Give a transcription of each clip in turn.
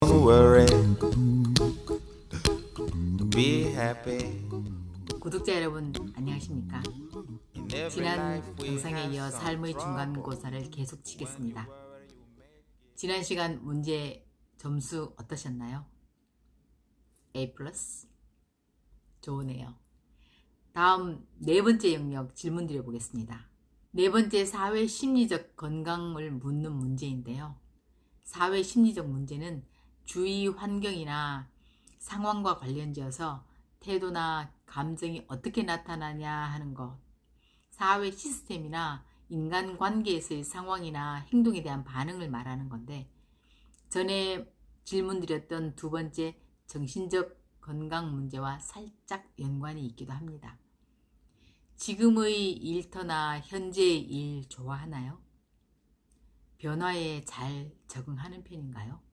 Don't worry, be happy. 구독자 여러분 안녕하십니까? In every 지난 life we 영상에 have 이어 some 삶의 trouble. 중간고사를 계속 치겠습니다. 지난 시간 문제 점수 어떠셨나요? A+? 좋으네요. 다음 네 번째 영역 질문 드려보겠습니다. 네 번째 사회 심리적 건강을 묻는 문제인데요. 사회 심리적 문제는 주위 환경이나 상황과 관련지어서 태도나 감정이 어떻게 나타나냐 하는 것, 사회 시스템이나 인간관계에서의 상황이나 행동에 대한 반응을 말하는 건데, 전에 질문 드렸던 두 번째 정신적 건강 문제와 살짝 연관이 있기도 합니다. 지금의 일터나 현재의 일 좋아하나요? 변화에 잘 적응하는 편인가요?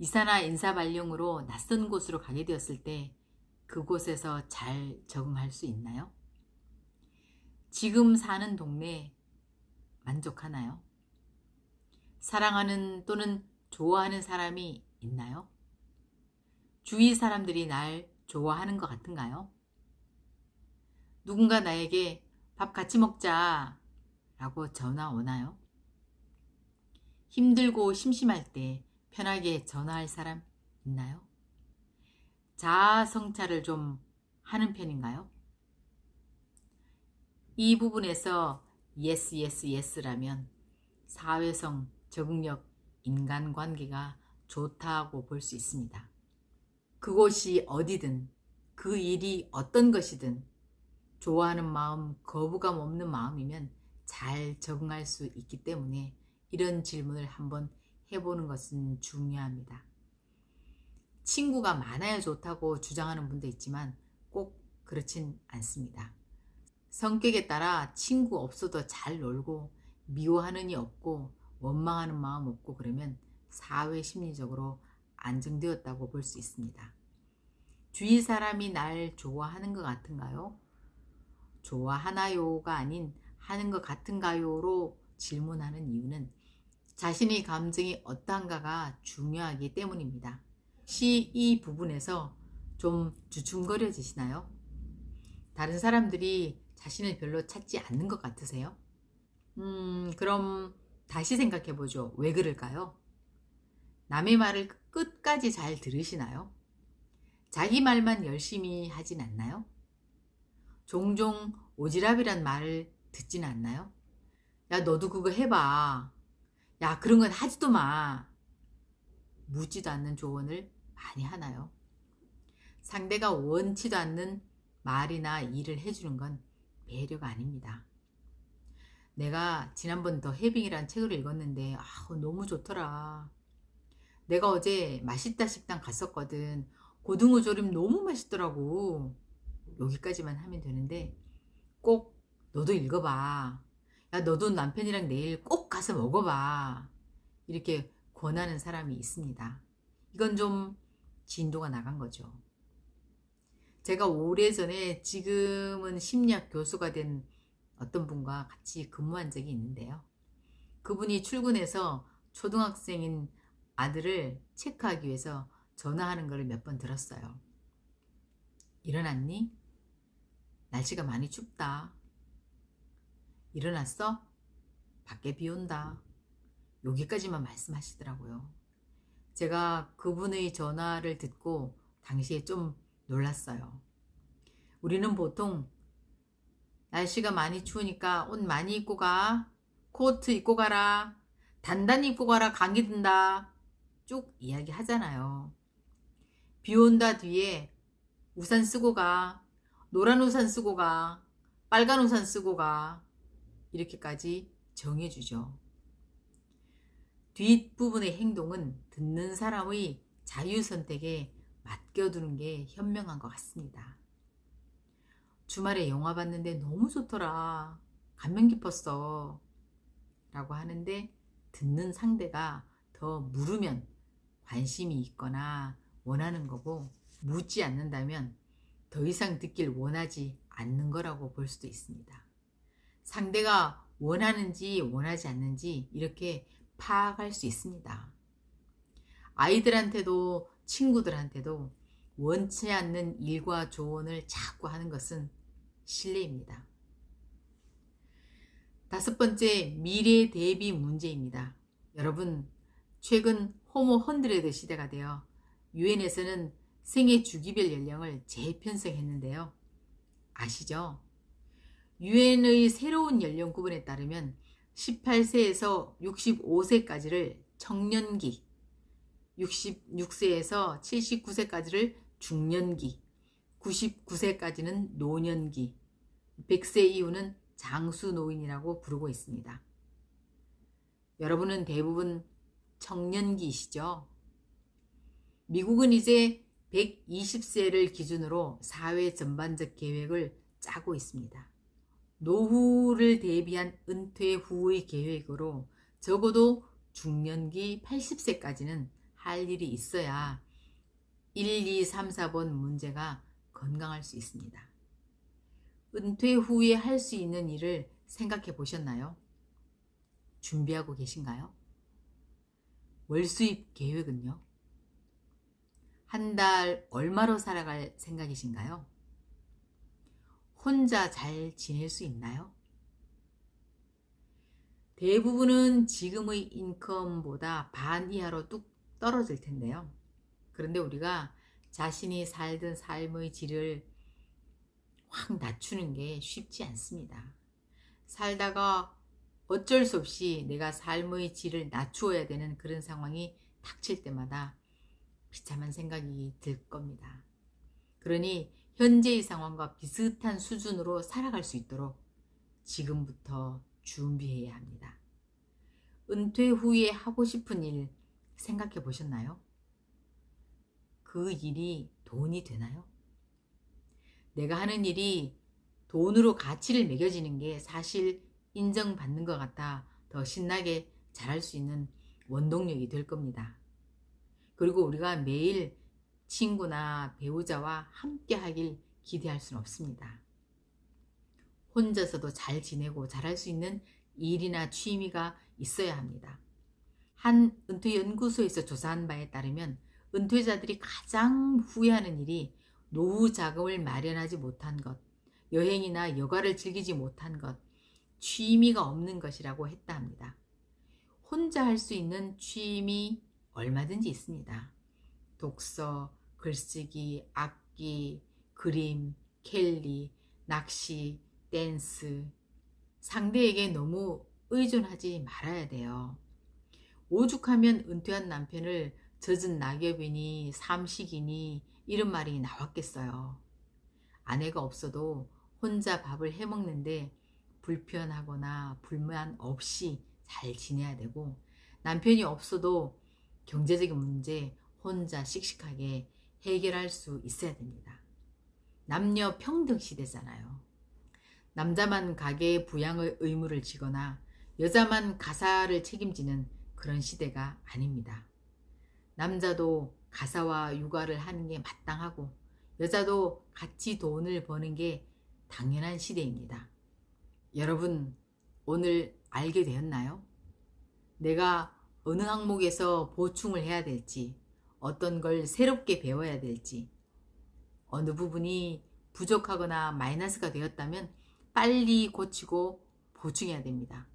이사나 인사 발령으로 낯선 곳으로 가게 되었을 때 그곳에서 잘 적응할 수 있나요? 지금 사는 동네 만족하나요? 사랑하는 또는 좋아하는 사람이 있나요? 주위 사람들이 날 좋아하는 것 같은가요? 누군가 나에게 밥 같이 먹자 라고 전화 오나요? 힘들고 심심할 때 편하게 전화할 사람 있나요? 자아 성찰을 좀 하는 편인가요? 이 부분에서 yes, yes, yes라면 사회성, 적응력, 인간관계가 좋다고 볼 수 있습니다. 그곳이 어디든 그 일이 어떤 것이든 좋아하는 마음, 거부감 없는 마음이면 잘 적응할 수 있기 때문에 이런 질문을 한번 해보는 것은 중요합니다. 친구가 많아야 좋다고 주장하는 분도 있지만 꼭 그렇진 않습니다. 성격에 따라 친구 없어도 잘 놀고 미워하는 이 없고 원망하는 마음 없고 그러면 사회 심리적으로 안정되었다고 볼 수 있습니다. 주위 사람이 날 좋아하는 것 같은가요? 좋아하나요가 아닌 하는 것 같은가요로 질문하는 이유는 자신의 감정이 어떠한가가 중요하기 때문입니다. 혹시 이 부분에서 좀 주춤거려지시나요? 다른 사람들이 자신을 별로 찾지 않는 것 같으세요? 그럼 다시 생각해보죠. 왜 그럴까요? 남의 말을 끝까지 잘 들으시나요? 자기 말만 열심히 하진 않나요? 종종 오지랖이란 말을 듣진 않나요? 야, 너도 그거 해봐. 야, 그런 건 하지도 마. 묻지도 않는 조언을 많이 하나요? 상대가 원치도 않는 말이나 일을 해주는 건 배려가 아닙니다. 내가 지난번 더 해빙이라는 책을 읽었는데 너무 좋더라. 내가 어제 맛있다 식당 갔었거든. 고등어 조림 너무 맛있더라고. 여기까지만 하면 되는데 꼭 너도 읽어봐. 야, 너도 남편이랑 내일 꼭 가서 먹어봐. 이렇게 권하는 사람이 있습니다. 이건 좀 진도가 나간 거죠. 제가 오래전에 지금은 심리학 교수가 된 어떤 분과 같이 근무한 적이 있는데요. 그분이 출근해서 초등학생인 아들을 체크하기 위해서 전화하는 걸 몇 번 들었어요. 일어났니? 날씨가 많이 춥다. 일어났어? 밖에 비 온다. 여기까지만 말씀하시더라고요. 제가 그분의 전화를 듣고 당시에 좀 놀랐어요. 우리는 보통 날씨가 많이 추우니까 옷 많이 입고 가. 코트 입고 가라. 단단히 입고 가라. 감기 든다. 쭉 이야기 하잖아요. 비 온다 뒤에 우산 쓰고 가. 노란 우산 쓰고 가. 빨간 우산 쓰고 가. 이렇게까지 정해주죠. 뒷부분의 행동은 듣는 사람의 자유선택에 맡겨두는 게 현명한 것 같습니다. 주말에 영화 봤는데 너무 좋더라. 감명 깊었어. 라고 하는데 듣는 상대가 더 물으면 관심이 있거나 원하는 거고, 묻지 않는다면 더 이상 듣길 원하지 않는 거라고 볼 수도 있습니다. 상대가 원하는지 원하지 않는지 이렇게 파악할 수 있습니다. 아이들한테도 친구들한테도 원치 않는 일과 조언을 자꾸 하는 것은 실례입니다. 5번째, 미래 대비 문제입니다. 여러분, 최근 호모 100 시대가 되어 유엔에서는 생애 주기별 연령을 재편성했는데요. 아시죠? 유엔의 새로운 연령 구분에 따르면 18세에서 65세까지를 청년기, 66세에서 79세까지를 중년기, 99세까지는 노년기, 100세 이후는 장수노인이라고 부르고 있습니다. 여러분은 대부분 청년기이시죠? 미국은 이제 120세를 기준으로 사회 전반적 계획을 짜고 있습니다. 노후를 대비한 은퇴 후의 계획으로 적어도 중년기 80세까지는 할 일이 있어야 1, 2, 3, 4번 문제가 건강할 수 있습니다. 은퇴 후에 할 수 있는 일을 생각해 보셨나요? 준비하고 계신가요? 월 수입 계획은요? 한 달 얼마로 살아갈 생각이신가요? 혼자 잘 지낼 수 있나요? 대부분은 지금의 인컴보다 반 이하로 뚝 떨어질 텐데요. 그런데 우리가 자신이 살던 삶의 질을 확 낮추는 게 쉽지 않습니다. 살다가 어쩔 수 없이 내가 삶의 질을 낮추어야 되는 그런 상황이 닥칠 때마다 비참한 생각이 들 겁니다. 그러니 현재의 상황과 비슷한 수준으로 살아갈 수 있도록 지금부터 준비해야 합니다. 은퇴 후에 하고 싶은 일 생각해 보셨나요? 그 일이 돈이 되나요? 내가 하는 일이 돈으로 가치를 매겨지는 게 사실 인정받는 것 같아 더 신나게 잘할 수 있는 원동력이 될 겁니다. 그리고 우리가 매일 친구나 배우자와 함께 하길 기대할 수는 없습니다. 혼자서도 잘 지내고 잘할 수 있는 일이나 취미가 있어야 합니다. 한 은퇴연구소에서 조사한 바에 따르면 은퇴자들이 가장 후회하는 일이 노후 자금을 마련하지 못한 것, 여행이나 여가를 즐기지 못한 것, 취미가 없는 것이라고 했다 합니다. 혼자 할 수 있는 취미 얼마든지 있습니다. 독서, 글쓰기, 악기, 그림, 캘리, 낚시, 댄스. 상대에게 너무 의존하지 말아야 돼요. 오죽하면 은퇴한 남편을 젖은 낙엽이니 삼식이니 이런 말이 나왔겠어요. 아내가 없어도 혼자 밥을 해먹는데 불편하거나 불만 없이 잘 지내야 되고, 남편이 없어도 경제적인 문제 혼자 씩씩하게 해결할 수 있어야 됩니다. 남녀 평등 시대잖아요. 남자만 가계 부양의 의무를 지거나 여자만 가사를 책임지는 그런 시대가 아닙니다. 남자도 가사와 육아를 하는 게 마땅하고 여자도 같이 돈을 버는 게 당연한 시대입니다. 여러분, 오늘 알게 되었나요? 내가 어느 항목에서 보충을 해야 될지, 어떤 걸 새롭게 배워야 될지, 어느 부분이 부족하거나 마이너스가 되었다면 빨리 고치고 보충해야 됩니다.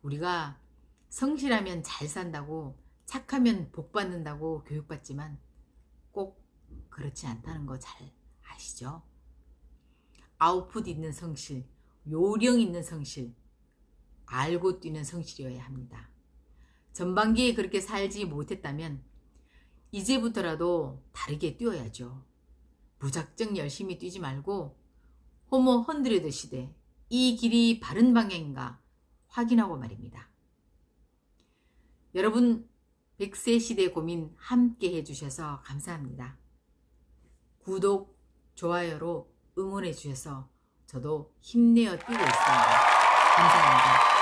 우리가 성실하면 잘 산다고, 착하면 복 받는다고 교육받지만 꼭 그렇지 않다는 거 잘 아시죠? 아웃풋 있는 성실, 요령 있는 성실, 알고 뛰는 성실이어야 합니다. 전반기에 그렇게 살지 못했다면 이제부터라도 다르게 뛰어야죠. 무작정 열심히 뛰지 말고 호모 100 시대, 이 길이 바른 방향인가 확인하고 말입니다. 여러분, 100세 시대 고민 함께 해주셔서 감사합니다. 구독, 좋아요로 응원해 주셔서 저도 힘내어 뛰고 있습니다. 감사합니다.